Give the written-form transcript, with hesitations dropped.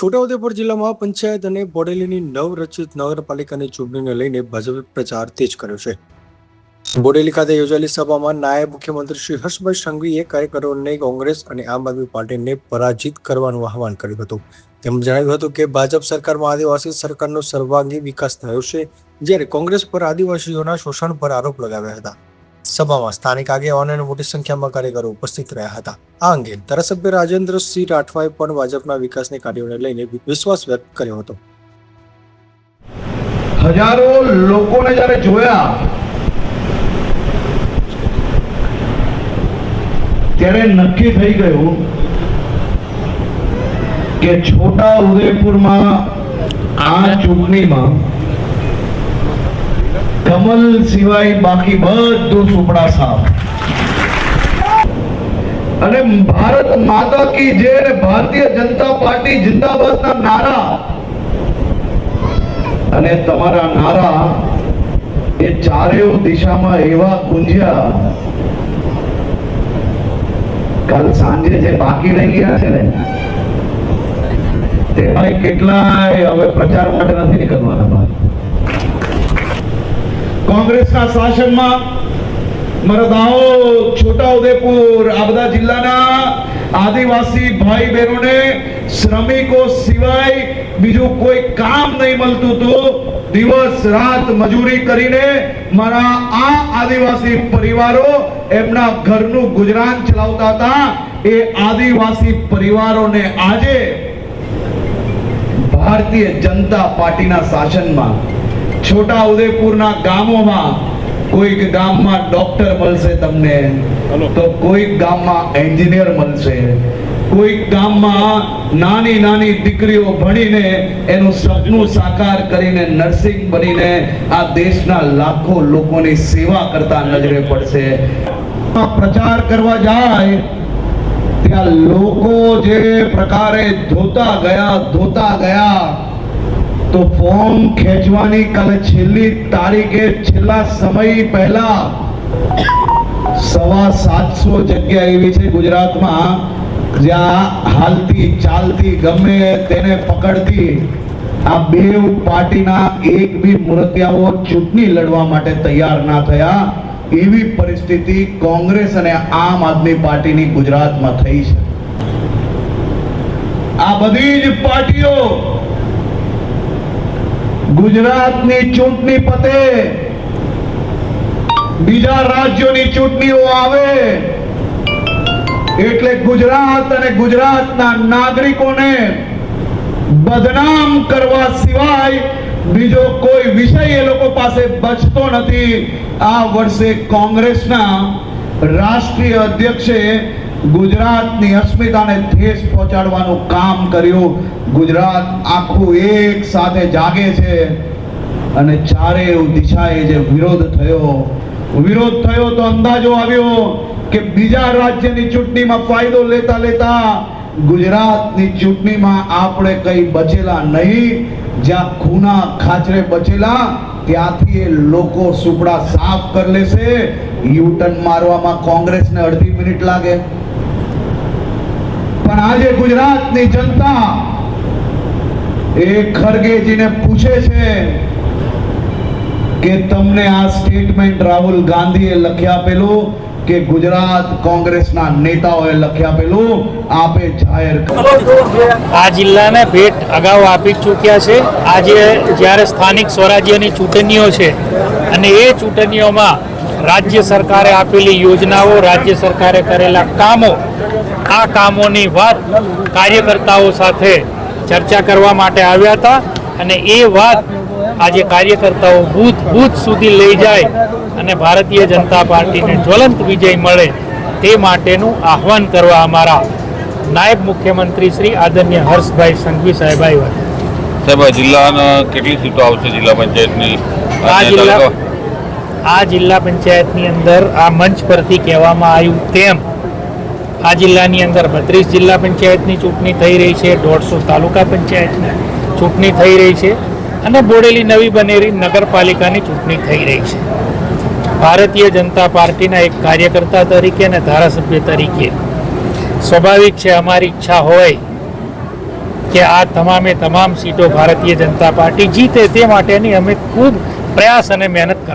છોટાઉદેપુર જિલ્લામાં પંચાયત અને બોડેલીની નવરચિત નગરપાલિકાની ચૂંટણીને લઈને ભાજપે પ્રચાર તેજ કર્યો છે. બોડેલી ખાતે યોજાયેલી સભામાં નાયબ મુખ્યમંત્રી શ્રી હર્ષભાઈ સંઘવીએ કાર્યકરોને કોંગ્રેસ અને આમ આદમી પાર્ટીને પરાજિત કરવાનું આહવાન કર્યું હતું. તેમણે જણાવ્યું હતું કે ભાજપ સરકારમાં આદિવાસી સરકારનો સર્વાંગી વિકાસ થયો છે, જ્યારે કોંગ્રેસ પર આદિવાસીઓના શોષણ પર આરોપ લગાવ્યા હતા. સભામાં સ્થાનિક આગેવાનો અને મોટી સંખ્યામાં કાર્યકરો ઉપસ્થિત રહ્યા હતા. આ અંગે ધારાસભ્ય રાજેન્દ્રસિંહ રાઠવાએ પણ ભાજપના વિકાસની કાર્યોને લઈને વિશ્વાસ વ્યક્ત કર્યો હતો. હજારો લોકોને જ્યારે જોયા ત્યારે નક્કી થઈ ગયું કે છોટા ઉદેપુરમાં આ ચૂંટણીમાં કમલ સિવાય બાકી બધું સુપડા સાફ. અને ભારત માતા કી જય અને ભારતીય જનતા પાર્ટી જિંદાબાદના નારા અને તમારા નારા એ ચારેય દિશામાં એવા ગુંજ્યા. કાલ સાંજે જે બાકી રહી ગયા છે ને તેમાં કેટલાય હવે પ્રચાર માટે નથી નીકળવાના. કોંગ્રેસના શાસનમાં દાહોદ, છોટાઉદેપુર આ બધા જિલ્લાના આદિવાસી ભાઈ બહેનોને શ્રમિકો સિવાય બીજું કોઈ કામ નહીં મળતું હતું. દિવસ રાત મજૂરી કરીને મારા આ આદિવાસી પરિવારો એમના ઘરનું ગુજરાન ચલાવતા હતા. એ આદિવાસી પરિવારોને આજે ભારતીય જનતા પાર્ટીના શાસનમાં છોટા ઉદેપુરના ગામોમાં કોઈક ગામમાં ડોક્ટર મળશે તમને, તો કોઈક ગામમાં એન્જિનિયર મળશે, કોઈક ગામમાં નાની નાની દીકરીઓ ભણીને એનું સપનું સાકાર કરીને નર્સિંગ બનીને આ દેશના લાખો લોકોની સેવા કરતા નજરે પડશે. પ્રચાર કરવા જાય ત્યાં લોકો જે પ્રકારે ધોતા ગયા તો ફોર્મ ખેંચવાની કાલે છેલ્લી તારીખે છેલ્લા સમય પહેલા 750 જગ્યા એવી છે ગુજરાતમાં જ્યાં હાલતી ચાલતી ગમે તેને પકડતી આ બે પાર્ટીના એક બી મુરતિયાઓ ચૂંટણી લડવા માટે તૈયાર ના થયા. એવી પરિસ્થિતિ કોંગ્રેસ અને આમ આદમી પાર્ટીની ગુજરાતમાં થઈ છે. આ બધી જ પાર્ટીઓ ગુજરાતની ચૂંટણી પતે, બીજા રાજ્યોની ચૂંટણીઓ આવે એટલે ગુજરાત અને ગુજરાતના નાગરિકોને બદનામ કરવા સિવાય બીજો કોઈ વિષય એ લોકો પાસે બચતો નથી. આ વર્ષે કોંગ્રેસના રાષ્ટ્રીય અધ્યક્ષે ગુજરાતની અસ્મિતાને ઠેસ પહોંચાડવાનું કામ કર્યું. ગુજરાત આખું એક સાથે જાગે છે અને ચારેય દિશાએ જે વિરોધ થયો તો અંદાજો આવ્યો કે બીજા રાજ્યની ચૂંટણીમાં ફાયદો લેતા ગુજરાતની ચૂંટણીમાં આપણે કઈ બચેલા નહીં. જ્યાં ખૂના ખાચરે બચેલા ત્યાંથી એ લોકો સુપડા સાફ કરી લેશે. યુટર્ન મારવામાં કોંગ્રેસને અડધી મિનિટ લાગે, પણ આજે ગુજરાતની જનતા એ ખરગેજીને પૂછે છે કે તમને આ સ્ટેટમેન્ટ રાહુલ ગાંધીએ લખી આપેલું કે ગુજરાત કોંગ્રેસના નેતાઓએ લખી આપેલું, આપે જાહેર કરો. આ જિલ્લાને ભેટ અગાઉ આપી ચૂક્યા છે. આજે જ્યારે સ્થાનિક સ્વરાજ્યની ચૂંટણીઓ છે અને એ ચૂંટણીઓમાં રાજ્ય સરકારે આપેલી યોજનાઓ, રાજ્ય સરકારે કરેલા કામો, આ કામોની વાત કાર્યકર્તાઓ સાથે ચર્ચા કરવા માટે આવ્યા હતા અને એ વાત આજે કાર્યકર્તાઓ બૂથ સુધી લઈ જાય અને ભારતીય જનતા પાર્ટીને જ્વલંત વિજય મળે તે માટેનું આહવાન કરવા અમારા નાયબ મુખ્યમંત્રી શ્રી આદરણીય હર્ષભાઈ સંઘવી સાહેબ આવ્યા. સાહેબ, જિલ્લાના કેટલી સીટો આવશે જિલ્લા પંચાયતની? આ જિલ્લા પંચાયતની અંદર આ મંચ પરથી કહેવામાં આવ્યું તેમ આ જિલ્લાની અંદર 32 જિલ્લા પંચાયતની ચૂંટણી થઈ રહી છે, 150 તાલુકા પંચાયતની ચૂંટણી થઈ રહી છે અને બોડેલી નવી બનેલી નગરપાલિકાની ચૂંટણી થઈ રહી છે. ભારતીય જનતા પાર્ટીના એક કાર્યકર્તા તરીકે અને ધારાસભ્ય તરીકે સ્વાભાવિક છે અમારી ઈચ્છા હોય કે આ તમામે તમામ સીટો ભારતીય જનતા પાર્ટી જીતે તે માટેની અમે ખૂબ પ્રયાસ અને મહેનત કરતા